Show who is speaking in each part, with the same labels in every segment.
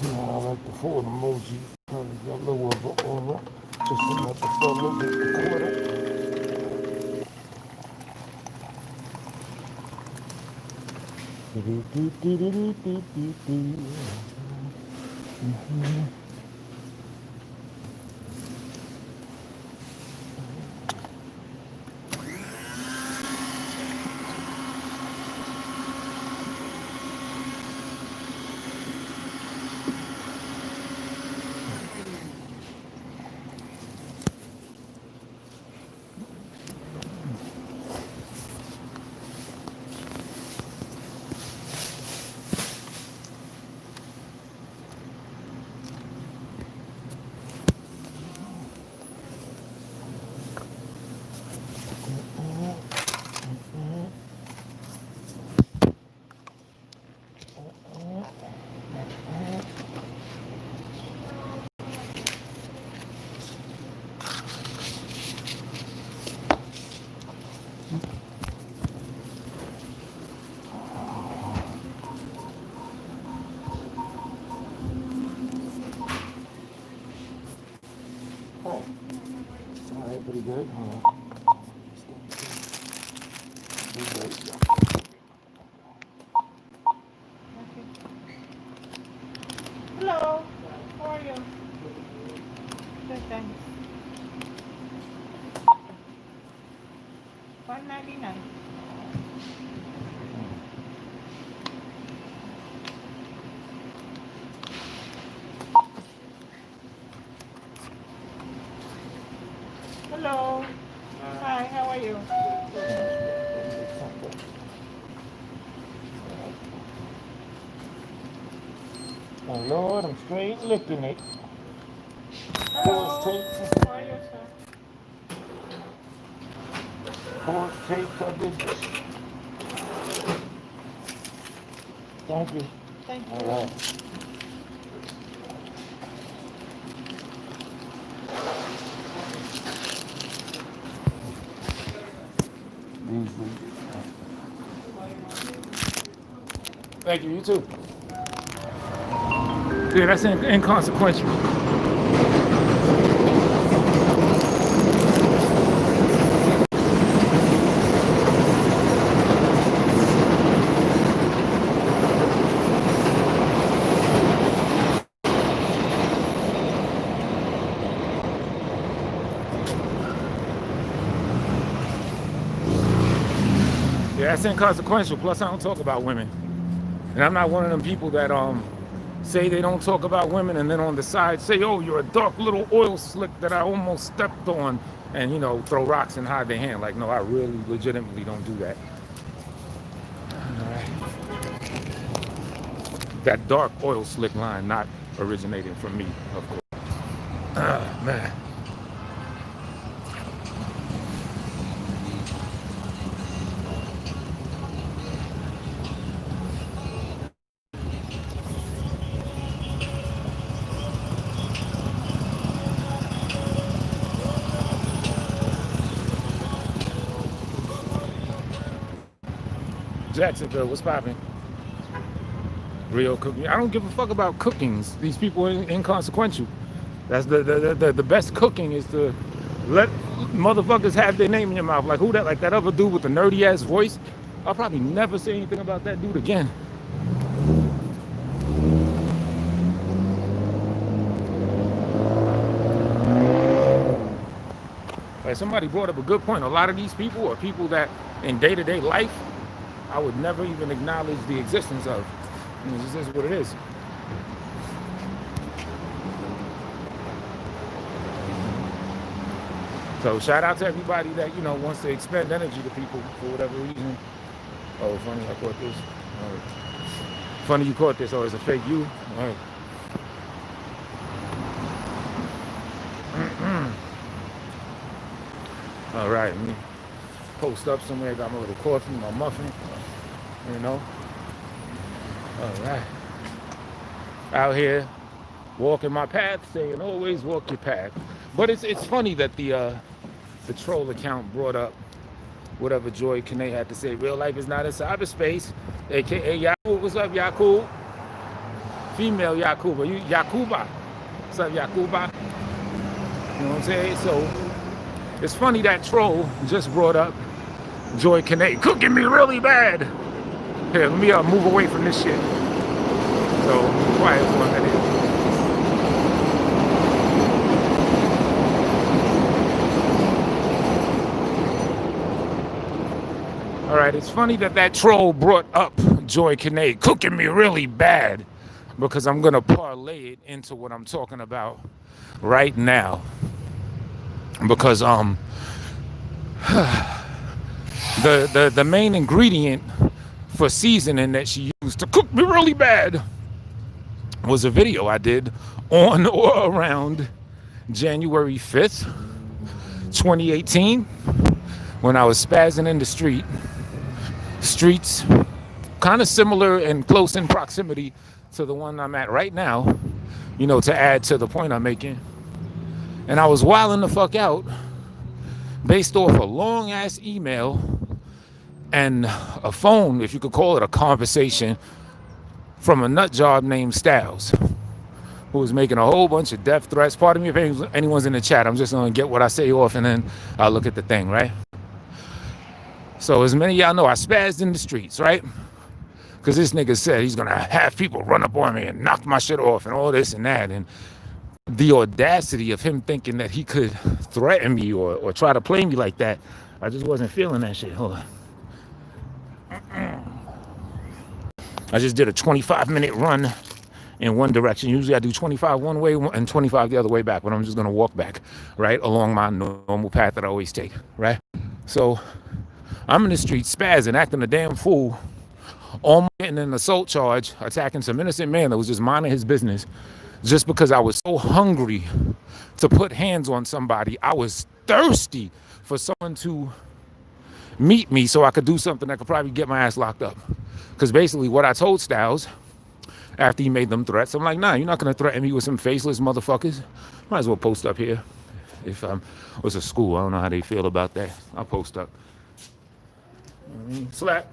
Speaker 1: You know, I like the Ford emoji. Probably got a little of it on it. Just to let the fellow get recorded. All right, pretty good.
Speaker 2: Hello, how are you? Good, thanks. 199. Hello. Hi, how are you?
Speaker 1: Oh Lord, I'm straight licking it. Horse
Speaker 2: Hello.
Speaker 1: tape.
Speaker 2: How are you, sir?
Speaker 1: Horse tape. I did this. Thank you.
Speaker 2: Thank
Speaker 1: All
Speaker 2: you.
Speaker 1: right. Thank you. You too. Yeah, that's inconsequential. Yeah, that's inconsequential. Plus, I don't talk about women, and I'm not one of them people that say they don't talk about women, and then on the side say, "Oh, you're a dark little oil slick that I almost stepped on," and throw rocks and hide their hand. Like, no, I really, legitimately don't do that. All right. That dark oil slick line not originating from me, of course. Man. Jacksonville, what's popping? Real cooking. I don't give a fuck about cookings. These people are inconsequential. That's the best cooking is to let motherfuckers have their name in your mouth. Like who that? Like that other dude with the nerdy ass voice. I'll probably never say anything about that dude again. Like somebody brought up a good point. A lot of these people are people that in day-to-day life I would never even acknowledge the existence of. I mean, this is what it is. So shout out to everybody that wants to expend energy to people for whatever reason. Oh, funny I caught this. All right. Funny you caught this. Oh, it's a fake you. All right. All right. Let me post up somewhere. Got my little coffee, my muffin. All right. Out here walking my path, saying always walk your path. But it's funny that the troll account brought up whatever Joy Kane had to say. Real life is not in cyberspace. AKA Yahoo. What's up, Yahoo? female Yakuba. Yakuba. What's up, Yakuba? You know what I'm saying? So it's funny that troll just brought up Joy Kinnaid cooking me really bad. Here, let me move away from this shit. So, quiet for a minute. All right, it's funny that troll brought up Joy Kinnaid cooking me really bad, because I'm gonna parlay it into what I'm talking about right now. Because the main ingredient for seasoning that she used to cook me really bad was a video I did on or around January 5th, 2018, when I was spazzing in the streets, kind of similar and close in proximity to the one I'm at right now, you know, to add to the point I'm making. And I was wilding the fuck out based off a long ass email and a phone, if you could call it a conversation, from a nut job named Styles, who was making a whole bunch of death threats. Pardon me if anyone's in the chat. I'm just gonna get what I say off and then I'll look at the thing, right? So as many of y'all know, I spazzed in the streets, right? Because this nigga said he's gonna have people run up on me and knock my shit off and all this and that. And the audacity of him thinking that he could threaten me or try to play me like that, I just wasn't feeling that shit. Hold on. I just did a 25-minute run in one direction. Usually I do 25 one way and 25 the other way back, but I'm just gonna walk back, right, along my normal path that I always take, right? So I'm in the street spazzing, acting a damn fool, almost getting an assault charge, attacking some innocent man that was just minding his business, just because I was so hungry to put hands on somebody. I was thirsty for someone to meet me so I could do something that could probably get my ass locked up. Because basically what I told Styles after he made them threats, I'm like, nah, you're not going to threaten me with some faceless motherfuckers. Might as well post up here. If it was a school, I don't know how they feel about that. I'll post up. Slap.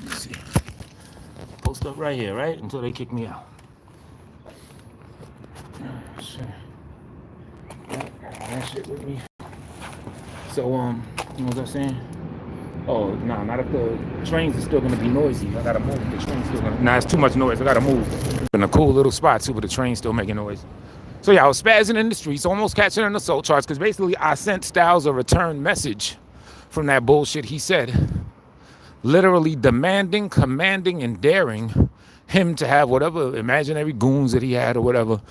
Speaker 1: Let's see. Post up right here, right? Until they kick me out. That shit with me. So, you know what I'm saying? Oh, no, not if the trains are still gonna be noisy. I gotta move. The train's still gonna, it's too much noise. I gotta move. In a cool little spot too, but the train's still making noise. So yeah, I was spazzing in the streets, almost catching an assault charge, because basically I sent Styles a return message from that bullshit he said, literally demanding, commanding, and daring him to have whatever imaginary goons that he had or whatever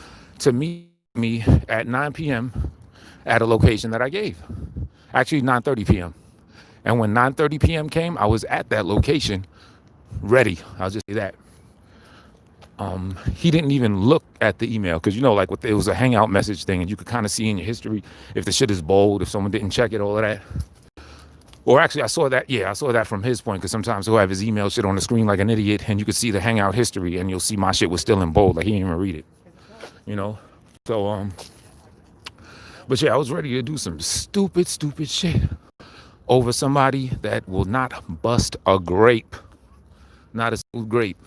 Speaker 1: to meet me at 9 p.m. at a location that I gave. Actually, 9:30 p.m. And when 9:30 p.m. came, I was at that location, ready. I'll just say that. He didn't even look at the email, because, you know, like it was a hangout message thing, and you could kind of see in your history if the shit is bold, if someone didn't check it, all of that. Or actually, I saw that from his point, because sometimes he'll have his email shit on the screen like an idiot, and you could see the hangout history, and you'll see my shit was still in bold, like he didn't even read it, you know? So, but yeah, I was ready to do some stupid shit over somebody that will not bust a grape. Not a single grape.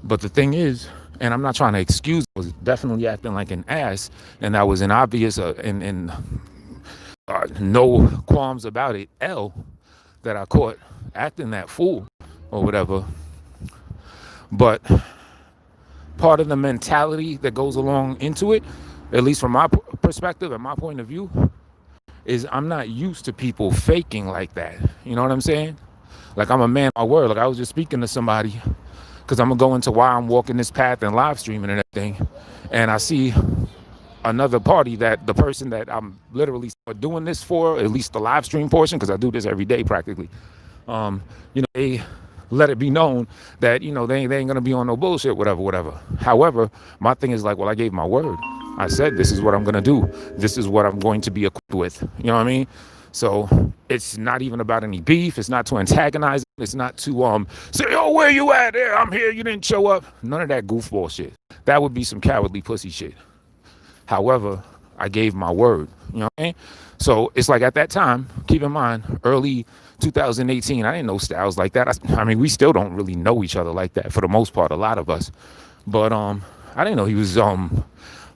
Speaker 1: But the thing is, and I'm not trying to excuse, I was definitely acting like an ass, and that was an obvious no qualms about it, that I caught acting that fool or whatever. But part of the mentality that goes along into it, at least from my perspective and my point of view, is I'm not used to people faking like that. You know what I'm saying? Like, I'm a man of my word. Like, I was just speaking to somebody, because I'm going to go into why I'm walking this path and live streaming and everything. And I see another party, that the person that I'm literally doing this for, at least the live stream portion, because I do this every day practically, you know, they let it be known that, you know, they ain't going to be on no bullshit, whatever. However, my thing is like, well, I gave my word. I said, this is what I'm going to do. This is what I'm going to be equipped with. You know what I mean? So it's not even about any beef. It's not to antagonize. It's not to say, oh, where you at? There, I'm here. You didn't show up. None of that goofball shit. That would be some cowardly pussy shit. However, I gave my word. You know what I mean? So it's like at that time, keep in mind, early 2018, I didn't know Styles like that. I mean, we still don't really know each other like that for the most part, a lot of us. But I didn't know he was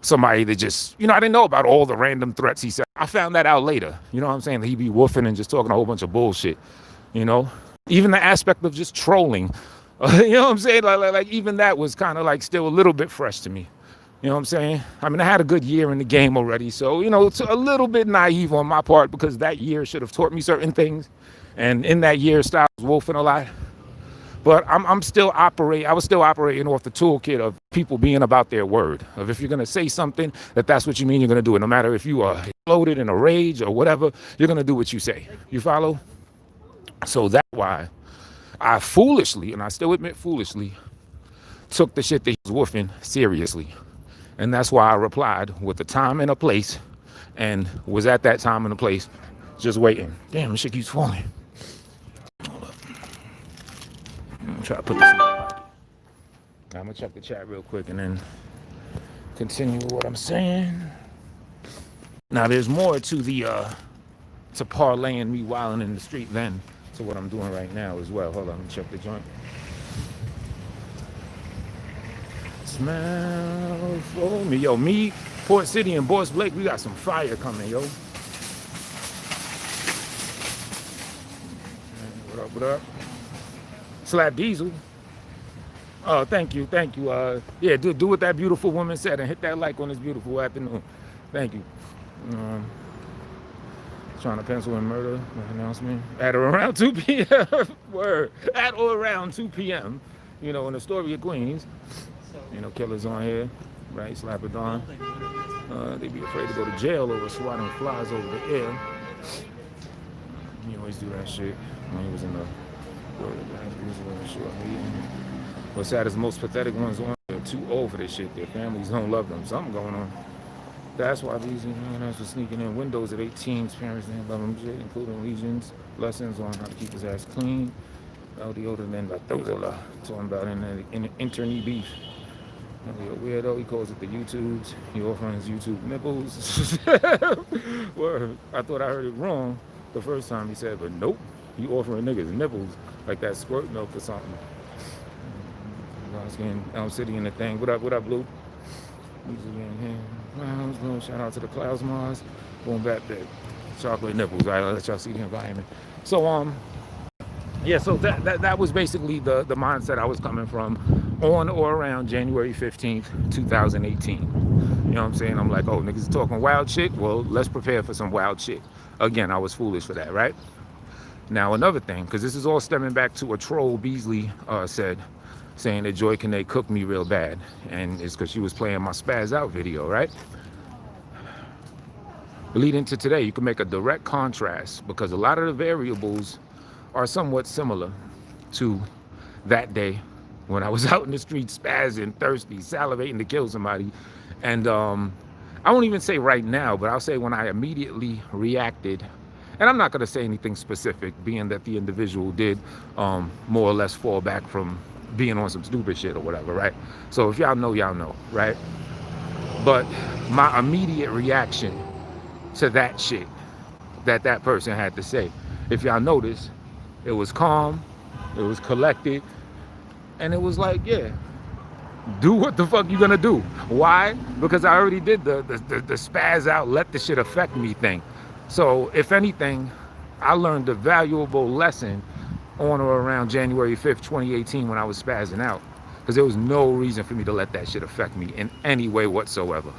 Speaker 1: somebody that just, I didn't know about all the random threats he said. I found that out later. You know what I'm saying? That he'd be woofing and just talking a whole bunch of bullshit. You know, even the aspect of just trolling. You know what I'm saying? Like even that was kind of like still a little bit fresh to me. You know what I'm saying? I mean, I had a good year in the game already. So, it's a little bit naive on my part because that year should have taught me certain things. And in that year, Styles was wolfing a lot. But I was still operating off the toolkit of people being about their word. Of if you're going to say something, that's what you mean, you're going to do it. No matter if you are exploded in a rage or whatever, you're going to do what you say. You follow? So that's why I foolishly, and I still admit foolishly, took the shit that he was woofing seriously. And that's why I replied with a time and a place, and was at that time and a place just waiting. Damn, this shit keeps falling. Hold up. I'm gonna try to put this in my pocket. I'm gonna check the chat real quick and then continue with what I'm saying. Now there's more to the to parlaying me wilding in the street than to what I'm doing right now as well. Hold on, let me check the joint. Smell for me. Yo, me, Port City, and Boss Blake, we got some fire coming, yo. What up, what up? Slap Diesel. Oh, thank you. Yeah, do what that beautiful woman said and hit that like on this beautiful afternoon. Thank you. Trying to pencil in murder announcement at or around 2 p.m. Word. At or around 2 p.m. In the story of Queens. Killers on here, right? Slap it on. They be afraid to go to jail over swatting flies over the air. He always do that shit when he was in the What's sad is most pathetic ones on there are too old for this shit. Their families don't love them. Something going on. That's why these guys are sneaking in windows at 18's parents didn't love them shit, including legions, lessons on how to keep his ass clean. Other than Bathozola, talking about in internee beef. A weirdo, he calls it the YouTubes. He offering his YouTube nipples. Word. I thought I heard it wrong the first time he said, but nope. He offering niggas nipples like that squirt milk or something. I was getting Elm City in the thing. What up, Blue? Shout out to the Clouds Mars. Going back there. Chocolate nipples. All right, I'll let y'all see the environment. So yeah, so that was basically the mindset I was coming from on or around January 15th, 2018. You know what I'm saying? I'm like, oh, niggas talking wild shit? Well, let's prepare for some wild shit. Again, I was foolish for that, right? Now, another thing, because this is all stemming back to a troll Beasley said, saying that Joy Kane cooked me real bad. And it's because she was playing my Spaz Out video, right? Leading to today, you can make a direct contrast because a lot of the variables are somewhat similar to that day when I was out in the street spazzing, thirsty, salivating to kill somebody. And I won't even say right now, but I'll say when I immediately reacted. And I'm not going to say anything specific, being that the individual did more or less fall back from being on some stupid shit or whatever, right? So if y'all know, right? But my immediate reaction to that shit that person had to say, if y'all notice, it was calm, it was collected, and it was like, yeah, do what the fuck you gonna do. Why? Because I already did the spaz out, let the shit affect me thing. So if anything, I learned a valuable lesson on or around January 5th, 2018 when I was spazzing out. Because there was no reason for me to let that shit affect me in any way whatsoever.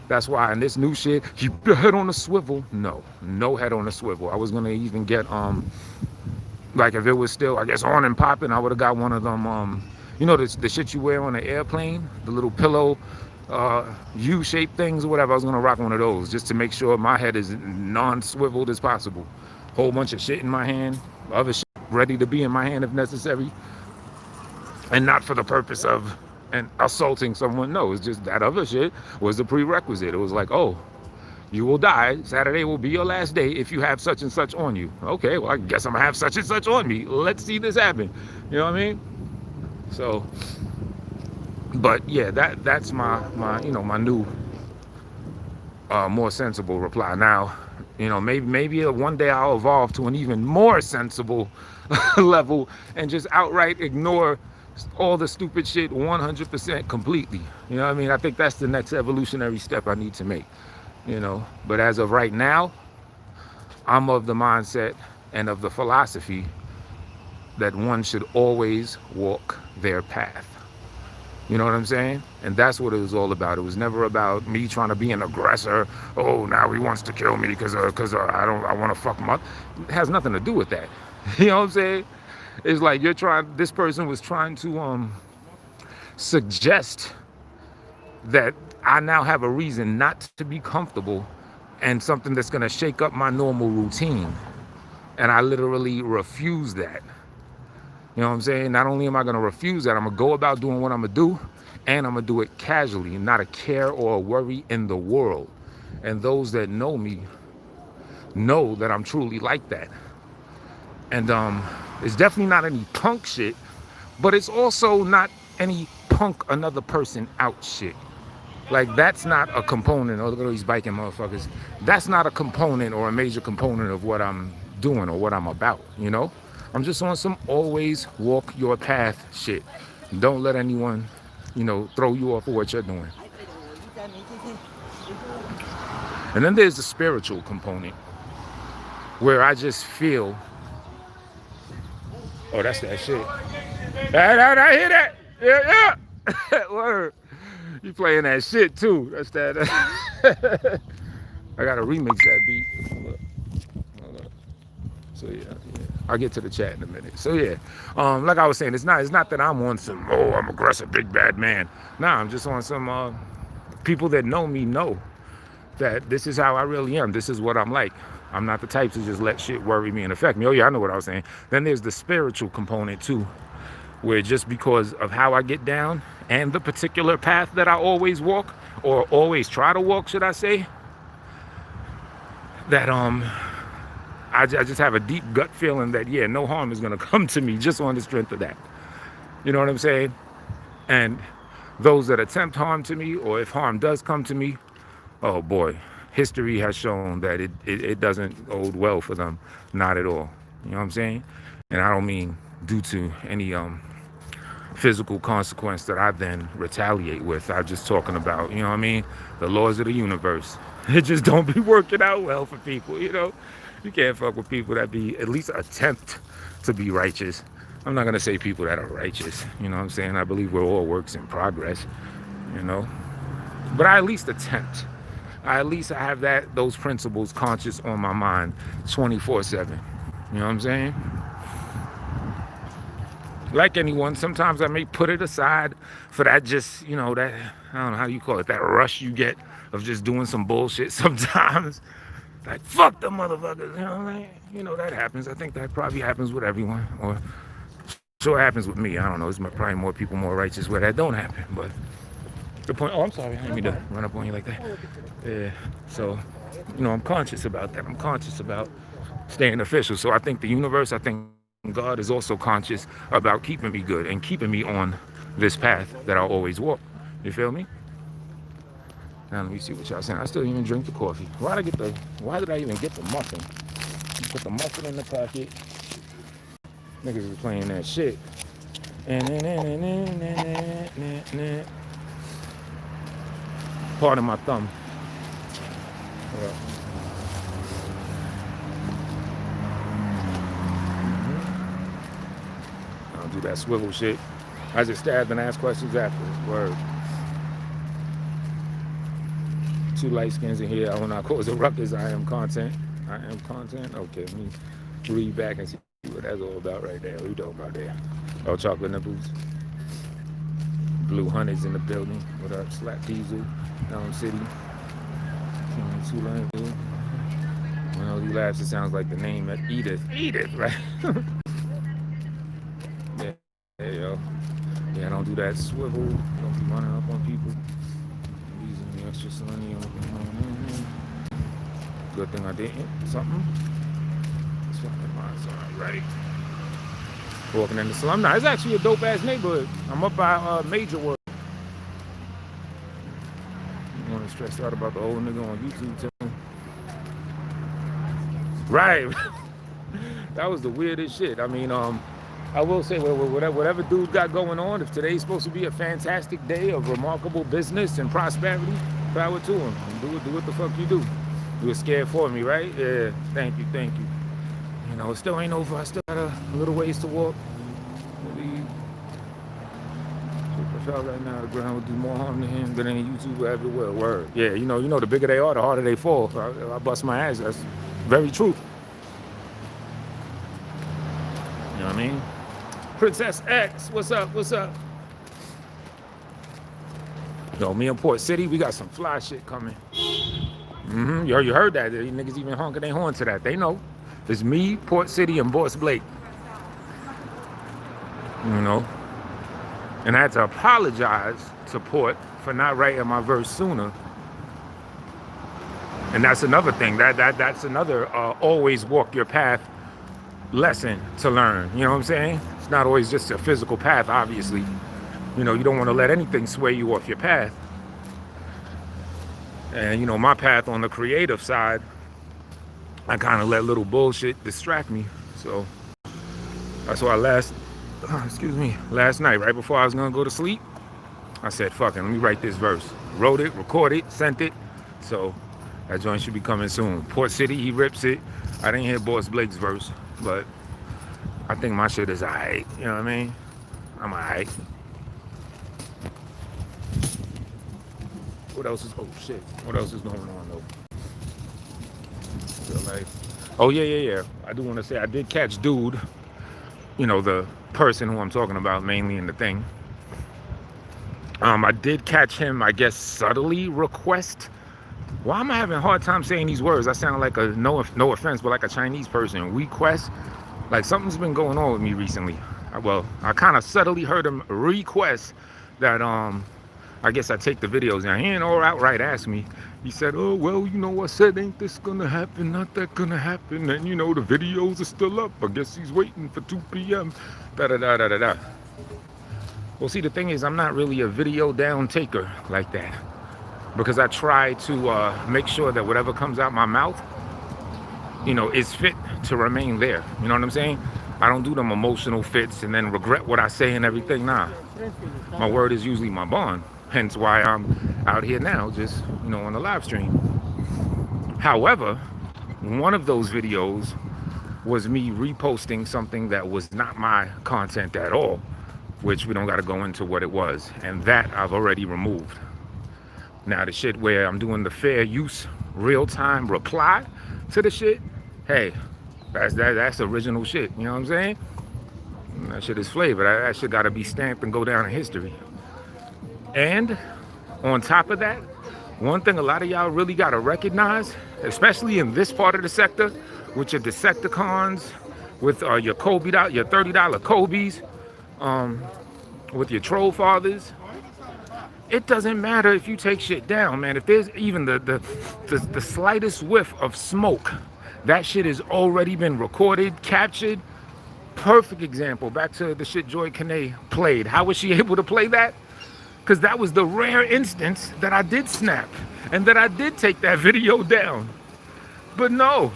Speaker 1: That's why in this new shit, keep your head on a swivel. No head on a swivel. I was gonna even get like if it was still, I guess, on and popping, I would have got one of them, the shit you wear on an airplane, the little pillow, U-shaped things or whatever. I was gonna rock one of those just to make sure my head is non-swiveled as possible. Whole bunch of shit in my hand, other shit ready to be in my hand if necessary, and not for the purpose of assaulting someone. No, it's just that other shit was the prerequisite. It was like, oh, you will die. Saturday will be your last day if you have such and such on you. Okay, well, I guess I'm gonna have such and such on me. Let's see this happen. You know what I mean? So, but yeah, that's my new more sensible reply. Now, maybe one day I'll evolve to an even more sensible level and just outright ignore all the stupid shit 100% completely. You know what I mean? I think that's the next evolutionary step I need to make. But as of right now, I'm of the mindset and of the philosophy that one should always walk their path. You know what I'm saying? And that's what it was all about. It was never about me trying to be an aggressor. Oh, now he wants to kill me because I want to fuck him up. It has nothing to do with that. You know what I'm saying? It's like this person was trying to suggest that I now have a reason not to be comfortable and something that's going to shake up my normal routine. And I literally refuse that. You know what I'm saying? Not only am I going to refuse that, I'm going to go about doing what I'm going to do, and I'm going to do it casually, not a care or a worry in the world. And those that know me know that I'm truly like that. And it's definitely not any punk shit, but it's also not any punk another person out shit. Like, that's not a component. Oh, look at these biking motherfuckers. That's not a component or a major component of what I'm doing or what I'm about, I'm just on some always walk your path shit. Don't let anyone, throw you off of what you're doing. And then there's the spiritual component where I just feel, oh, that's that shit. I hear that. Yeah. Word. You playing that shit too. That's that. I gotta remix that beat. Hold up. So yeah. I'll get to the chat in a minute. So yeah, like I was saying, it's not that I'm on some, I'm aggressive, big bad man. Nah, I'm just on some people that know me know that this is how I really am. This is what I'm like. I'm not the type to just let shit worry me and affect me. Oh yeah, I know what I was saying. Then there's the spiritual component too, where just because of how I get down and the particular path that I always walk, or always try to walk, should I say, that I just have a deep gut feeling that, yeah, no harm is going to come to me just on the strength of that. You know what I'm saying? And those that attempt harm to me, or if harm does come to me, oh boy, history has shown that it doesn't bode well for them. Not at all. You know what I'm saying? And I don't mean due to any physical consequence that I then retaliate with. I'm just talking about, you know what I mean? The laws of the universe. It just don't be working out well for people, You can't fuck with people that be at least attempt to be righteous. I'm not going to say people that are righteous. You know what I'm saying? I believe we're all works in progress, But I at least attempt. I have those principles conscious on my mind 24/7. You know what I'm saying? Like anyone, sometimes I may put it aside for that just, that, I don't know how you call it, that rush you get of just doing some bullshit sometimes. Like, fuck the motherfuckers, that happens. I think that probably happens with everyone, or sure happens with me. I don't know. There's probably more people more righteous where that don't happen. But the point, I'm sorry, I didn't mean to run up on you like that. Yeah, so, I'm conscious about that. I'm conscious about staying official. So I think the universe, I think God is also conscious about keeping me good and keeping me on this path that I always walk. You feel me? Now let me see what y'all saying. I still didn't even drink the coffee. Why did I even get the muffin? Put the muffin in the pocket. Niggas was playing that shit. Pardon my thumb. I don't do that swivel shit. I just stab and ask questions after. Word. Two light skins in here. I will not cause a ruckus. I am content. Okay, let me read back and see what that's all about right there. What you talking about there? Oh, chocolate nipples. Blue Hunters in the building. What up? Slap Diesel. Down City. When all these laughs, it sounds like the name of Edith. Edith, right? Yeah, yo. Yeah, I don't do that swivel. Don't be running up on people. Extra sunny. Good thing I didn't. Something. It's fucking mine. Right. Walking in the slum. Now, it's actually a dope ass neighborhood. I'm up by Major World. You want getting stressed out about the old nigga on YouTube too. Right. That was the weirdest shit. I mean, I will say, whatever dude got going on, if today's supposed to be a fantastic day of remarkable business and prosperity, power to him. Do what the fuck you do. You were scared for me, right? Yeah, thank you. You know, it still ain't over. I still got a little ways to walk. Maybe if I fell right now, the ground would do more harm to him than any YouTuber ever will. Word. Yeah, you know, the bigger they are, the harder they fall. I bust my ass. That's very true. You know what I mean? Princess X, what's up? Yo, me and Port City, we got some fly shit coming. Yo, you heard that? These niggas even honking their horn to that. They know. It's me, Port City, and Boss Blake. You know? And I had to apologize to Port for not writing my verse sooner. And that's another thing. That's another always walk your path lesson to learn. You know what I'm saying? It's not always just a physical path, obviously. You know, you don't want to let anything sway you off your path. And, you know, my path on the creative side, I kind of let little bullshit distract me. So that's why last night, right before I was going to go to sleep, I said, fuck it, let me write this verse. Wrote it, recorded it, sent it. So that joint should be coming soon. Port City, he rips it. I didn't hear Boss Blake's verse, but I think my shit is alright. You know what I mean? I'm alright. What else is, oh shit, what else is going on though? Feel like, oh yeah. I do want to say I did catch dude, you know, the person who I'm talking about mainly in the thing. I did catch him, I guess, subtly request. Why am I having a hard time saying these words? I sound like a, no offense, but like a Chinese person. Request, like something's been going on with me recently. I kind of subtly heard him request that, I guess I take the videos down. He ain't all outright ask me. He said, oh, well, you know, I said, ain't this gonna happen, not that gonna happen. And, you know, the videos are still up. I guess he's waiting for 2 p.m. Da-da-da-da-da-da. Well, see, the thing is, I'm not really a video down taker like that. Because I try to make sure that whatever comes out my mouth, you know, is fit to remain there. You know what I'm saying? I don't do them emotional fits and then regret what I say and everything. Nah. My word is usually my bond. Hence why I'm out here now, just, you know, on the live stream. However, one of those videos was me reposting something that was not my content at all, which we don't got to go into what it was. And that I've already removed. Now the shit where I'm doing the fair use, real-time reply to the shit, hey, that's original shit, you know what I'm saying? That shit is flavor. That shit got to be stamped and go down in history. And on top of that, one thing a lot of y'all really got to recognize, especially in this part of the sector, with your Decepticons, with your Kobe, your $30 Kobe's, with your troll fathers, it doesn't matter if you take shit down, man. If there's even the slightest whiff of smoke, that shit has already been recorded, captured. Perfect example, back to the shit Joy Kane played. How was she able to play that? Because that was the rare instance that I did snap and that I did take that video down. But no,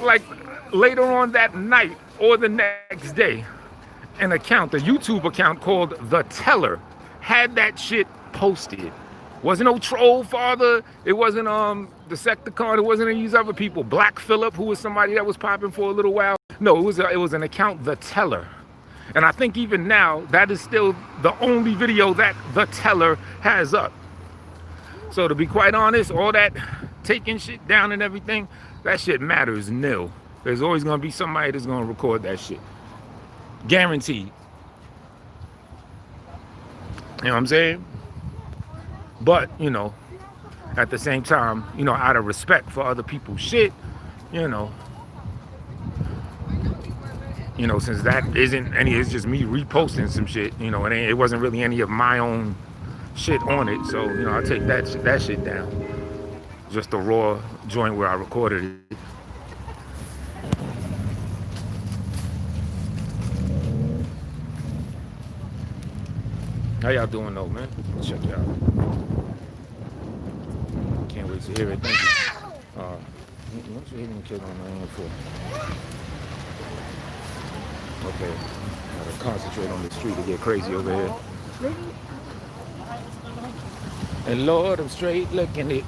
Speaker 1: like later on that night or the next day, an account, a YouTube account called The Teller, had that shit posted. Wasn't no troll father. It wasn't Decepticon. It wasn't any of these other people. Black Phillip, who was somebody that was popping for a little while. No, it was an account, The Teller. And I think even now, that is still the only video that The Teller has up. So to be quite honest, all that taking shit down and everything, that shit matters nil. There's always going to be somebody that's going to record that shit. Guaranteed. You know what I'm saying? But, you know, at the same time, you know, out of respect for other people's shit, you know, since that isn't any, it's just me reposting some shit, you know, it wasn't really any of my own shit on it. So, you know, I take that shit down. Just the raw joint where I recorded it. How y'all doing though, man? Check it out. wait to hear it. Thank you. What you hitting the kid on the hand for? Okay. Gotta concentrate on the street to get crazy over here. And Lord, I'm straight looking it.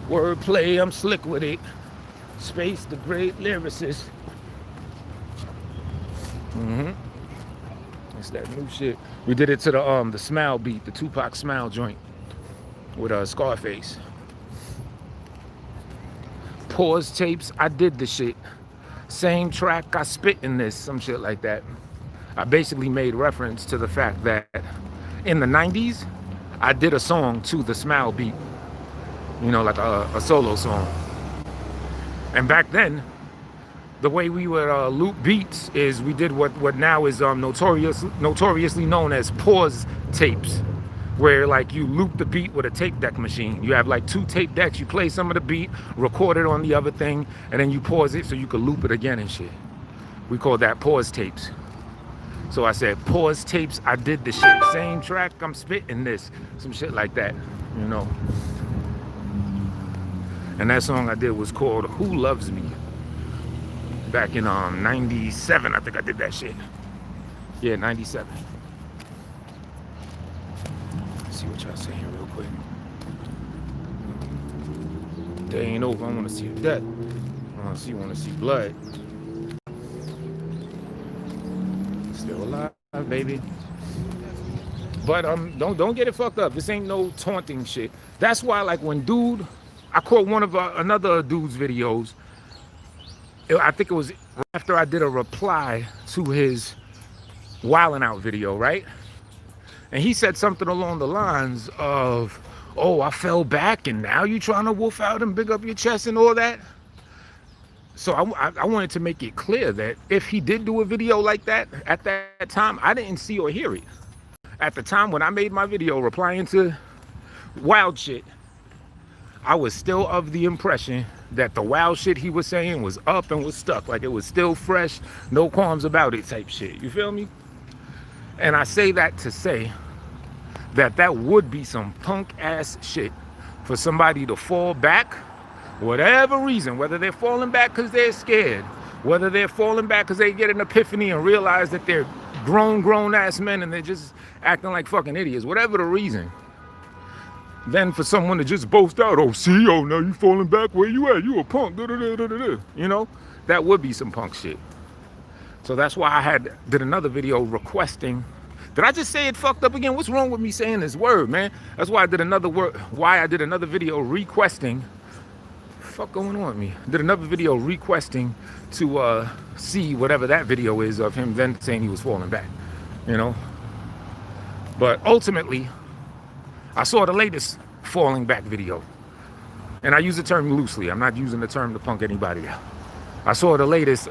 Speaker 1: Wordplay, I'm slick with it. Space, the great lyricist. It's that new shit. We did it to the Smile beat, the Tupac Smile joint with Scarface. Pause tapes, I did the shit. Same track, I spit in this, some shit like that. I basically made reference to the fact that in the 90s, I did a song to the Smile beat. You know, like a solo song. And back then, the way we would loop beats is we did what now is notoriously known as pause tapes, where like you loop the beat with a tape deck machine. You have like 2 tape decks, you play some of the beat, record it on the other thing, and then you pause it so you can loop it again and shit. We call that pause tapes. So I said, pause tapes, I did the shit. Same track, I'm spitting this. Some shit like that, you know. And that song I did was called Who Loves Me. Back in 97, I think I did that shit. Yeah, 97. Let's see what y'all say here real quick. Day ain't over, I want to see death. I want to see blood. Still alive, baby. But don't get it fucked up. This ain't no taunting shit. That's why, like, when I caught one of another dude's videos. I think it was after I did a reply to his Wildin' Out video, right? And he said something along the lines of, oh, I fell back and now you trying to wolf out and big up your chest and all that. So I wanted to make it clear that if he did do a video like that at that time, I didn't see or hear it. At the time when I made my video replying to wild shit, I was still of the impression that the wild shit he was saying was up and was stuck. Like it was still fresh, no qualms about it type shit. You feel me? And I say that to say that would be some punk ass shit for somebody to fall back, whatever reason, whether they're falling back because they're scared, whether they're falling back because they get an epiphany and realize that they're grown ass men and they're just acting like fucking idiots, whatever the reason. Then for someone to just boast out, oh, see, oh, now you falling back, where you at? You a punk, you know, that would be some punk shit. So that's why I did another video requesting. Did I just say it fucked up again? What's wrong with me saying this word, man? That's why I did another video requesting. Fuck going on with me? Did another video requesting to see whatever that video is of him then saying he was falling back, you know. But ultimately, I saw the latest falling back video. And I use the term loosely. I'm not using the term to punk anybody out. I saw the latest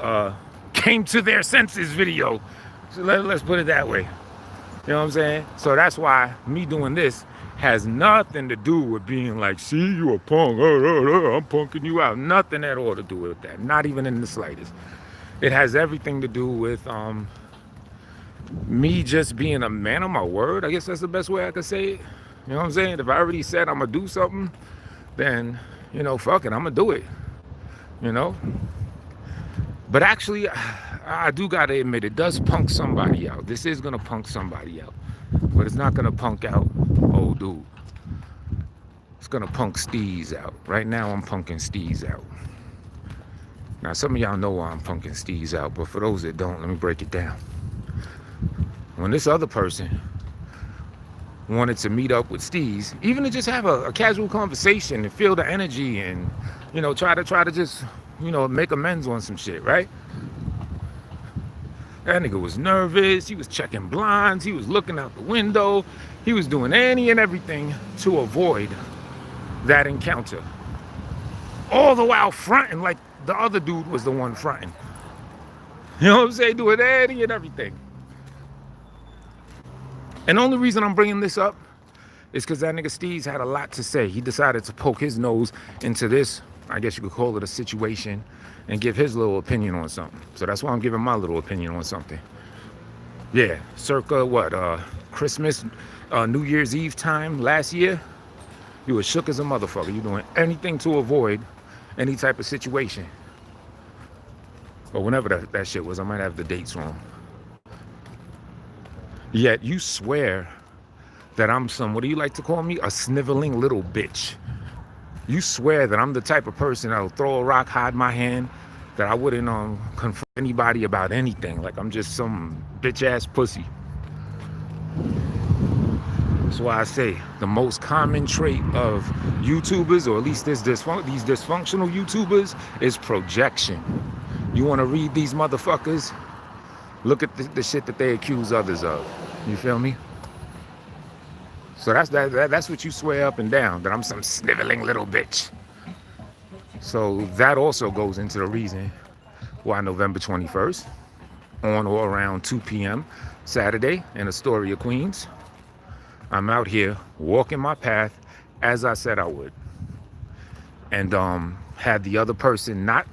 Speaker 1: came to their senses video. So let's put it that way. You know what I'm saying? So that's why me doing this has nothing to do with being like, see, you a punk. I'm punking you out. Nothing at all to do with that. Not even in the slightest. It has everything to do with me just being a man of my word. I guess that's the best way I could say it. You know what I'm saying? If I already said I'm going to do something, then, you know, fuck it, I'm going to do it. You know? But actually, I do got to admit, it does punk somebody out. This is going to punk somebody out. But it's not going to punk out old dude. It's going to punk Steez out. Right now, I'm punking Steez out. Now, some of y'all know why I'm punking Steez out. But for those that don't, let me break it down. When this other person wanted to meet up with Steez, even to just have a casual conversation and feel the energy and, you know, try to just, you know, make amends on some shit, right? That nigga was nervous. He was checking blinds. He was looking out the window. He was doing any and everything to avoid that encounter. All the while fronting like the other dude was the one fronting. You know what I'm saying? Doing any and everything. And the only reason I'm bringing this up is because that nigga Steez had a lot to say. He decided to poke his nose into this, I guess you could call it a situation, and give his little opinion on something. So that's why I'm giving my little opinion on something. Yeah, circa what, Christmas, New Year's Eve time last year, You were shook as a motherfucker. You doing anything to avoid any type of situation. Or whenever that shit was, I might have the dates wrong. Yet you swear that I'm some, what do you like to call me? A sniveling little bitch. You swear that I'm the type of person that'll throw a rock, hide my hand, that I wouldn't confront anybody about anything. Like I'm just some bitch ass pussy. That's why I say the most common trait of YouTubers, or at least these dysfunctional YouTubers, is projection. You want to read these motherfuckers? Look at the shit that they accuse others of. You feel me? So that's what you swear up and down, that I'm some sniveling little bitch. So that also goes into the reason why November 21st, on or around 2 p.m. Saturday in Astoria, Queens, I'm out here walking my path as I said I would. And had the other person not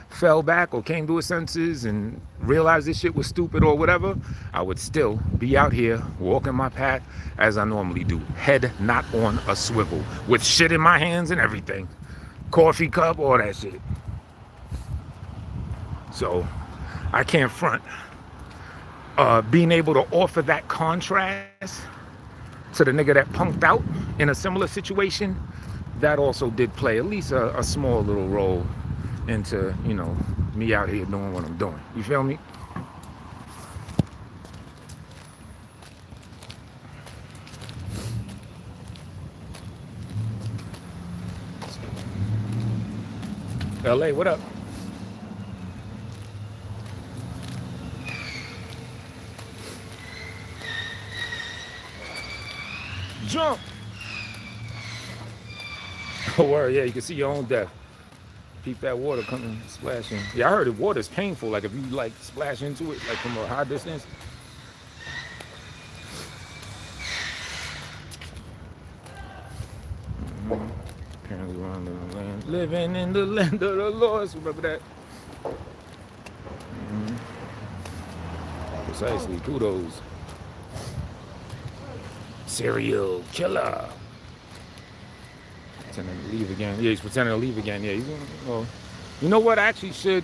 Speaker 1: fell back or came to his senses and realized this shit was stupid or whatever, I would still be out here walking my path as I normally do. Head not on a swivel, with shit in my hands and everything. Coffee cup, all that shit. So I can't front. Being able to offer that contrast to the nigga that punked out in a similar situation, that also did play at least a small little role into, you know, me out here doing what I'm doing. You feel me? LA, what up? Jump! Oh, word, yeah, you can see your own death. Keep that water coming, splashing. Yeah, I heard the water's painful, like if you like splash into it, like from a high distance. Apparently we're on the land, living in the land of the Lord. Remember that? Precisely, kudos. Serial killer. Pretending to leave again. Yeah, he's pretending to leave again. Yeah, well, you know what? I actually should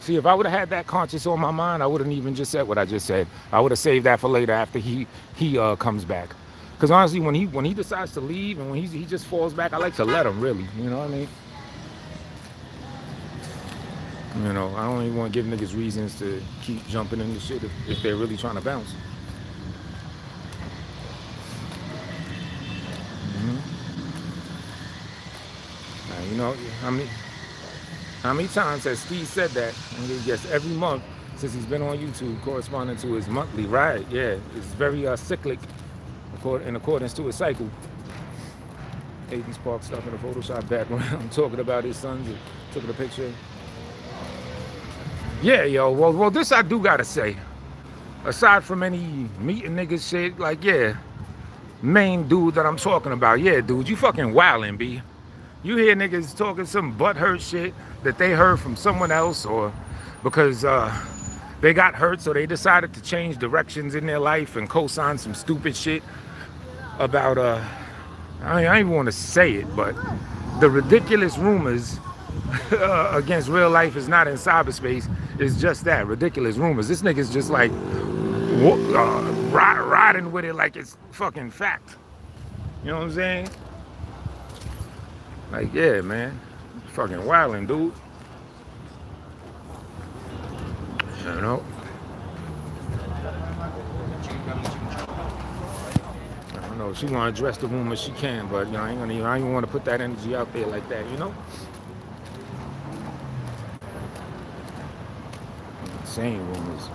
Speaker 1: see, if I would have had that conscious on my mind, I wouldn't even just said what I just said. I would have saved that for later after he comes back. Because honestly, when he decides to leave and when he just falls back, I like to let him, really. You know what I mean? You know, I don't even want to give niggas reasons to keep jumping into shit if they're really trying to bounce. You know, how many times has Steve said that? And he gets every month since he's been on YouTube, corresponding to his monthly. Right? Yeah, it's very cyclic, in accordance to his cycle. Aiden Spark stuff in the Photoshop background. I'm talking about his sons. Took the picture. Yeah, yo. Well, this I do gotta say. Aside from any meeting niggas shit, like, yeah, main dude that I'm talking about, yeah, dude, you fucking wildin', B. You hear niggas talking some butthurt shit that they heard from someone else, or because they got hurt, so they decided to change directions in their life and co-sign some stupid shit about, I don't even want to say it, but the ridiculous rumors against real life is not in cyberspace is just that, ridiculous rumors. This nigga's just like riding with it like it's fucking fact. You know what I'm saying? Like, yeah, man. Fucking wildin', dude. You know? I don't know. She want to address the rumors, she can, but you know, I ain't even want to put that energy out there like that, you know? Saying rumors.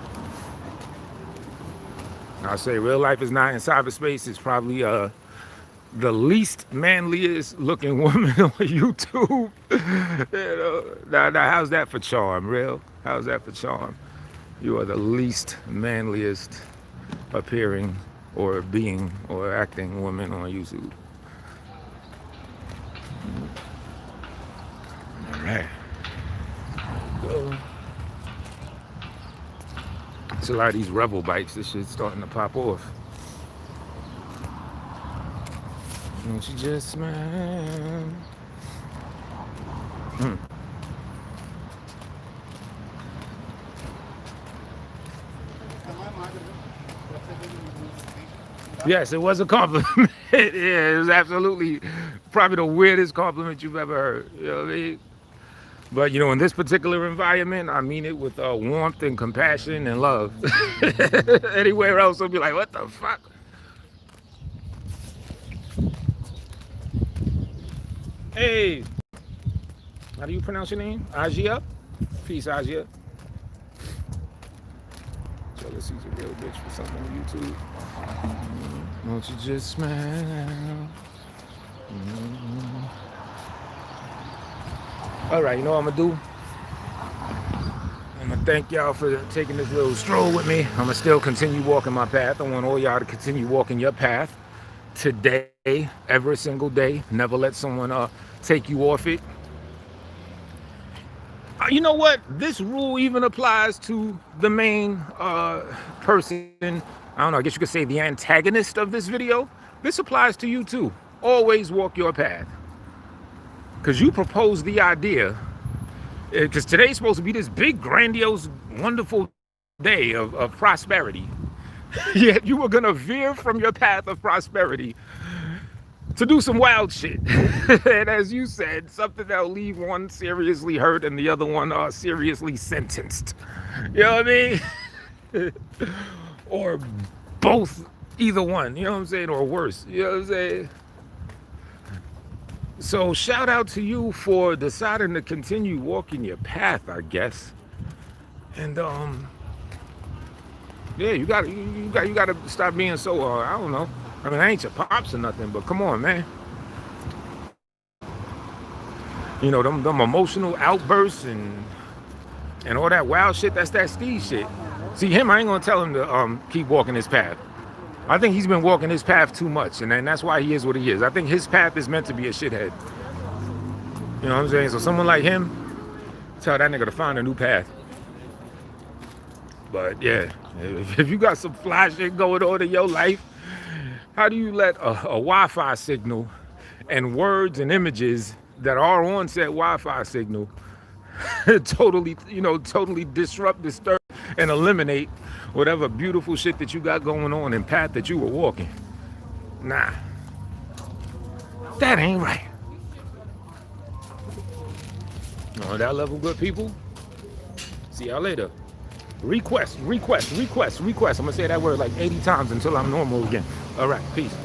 Speaker 1: I say real life is not in cyberspace. It's probably the least manliest looking woman on YouTube. You know, now how's that for charm, real? How's that for charm? You are the least manliest appearing or being or acting woman on YouTube. All right. Go. It's a lot of these Rebel bikes. This shit's starting to pop off. Won't you just smile? Mm. Yes, it was a compliment. Yeah, it was absolutely probably the weirdest compliment you've ever heard. You know what I mean? But you know, in this particular environment, I mean it with warmth and compassion and love. Anywhere else, I'll be like, "What the fuck?" Hey, how do you pronounce your name? Ajia? Peace, Ajia. Jealousy's a real bitch for something on YouTube. Won't you just smile? All right, you know what I'm gonna do? I'm gonna thank y'all for taking this little stroll with me. I'm gonna still continue walking my path. I want all y'all to continue walking your path today, every single day. Never let someone take you off it. You know what? This rule even applies to the main person. I don't know, I guess you could say the antagonist of this video. This applies to you too. Always walk your path. Because you proposed the idea. Because today's supposed to be this big, grandiose, wonderful day of prosperity. Yet you were going to veer from your path of prosperity to do some wild shit. And as you said, something that'll leave one seriously hurt and the other one seriously sentenced. You know what I mean? Or both, either one, you know what I'm saying? Or worse, you know what I'm saying? So shout out to you for deciding to continue walking your path, I guess. And yeah, you gotta stop being so I don't know. I mean, I ain't your pops or nothing, but come on, man. You know, them emotional outbursts and all that wild shit, that's that Steve shit. See, him, I ain't gonna tell him to keep walking his path. I think he's been walking his path too much, and then that's why he is what he is. I think his path is meant to be a shithead. You know what I'm saying? So someone like him, tell that nigga to find a new path. But yeah, if you got some fly shit going on in your life, how do you let a Wi-Fi signal and words and images that are on said Wi-Fi signal totally disrupt, disturb, and eliminate whatever beautiful shit that you got going on and path that you were walking? Nah, that ain't right. On that level, good people. See y'all later. Request. I'm gonna say that word like 80 times until I'm normal again. All right, peace.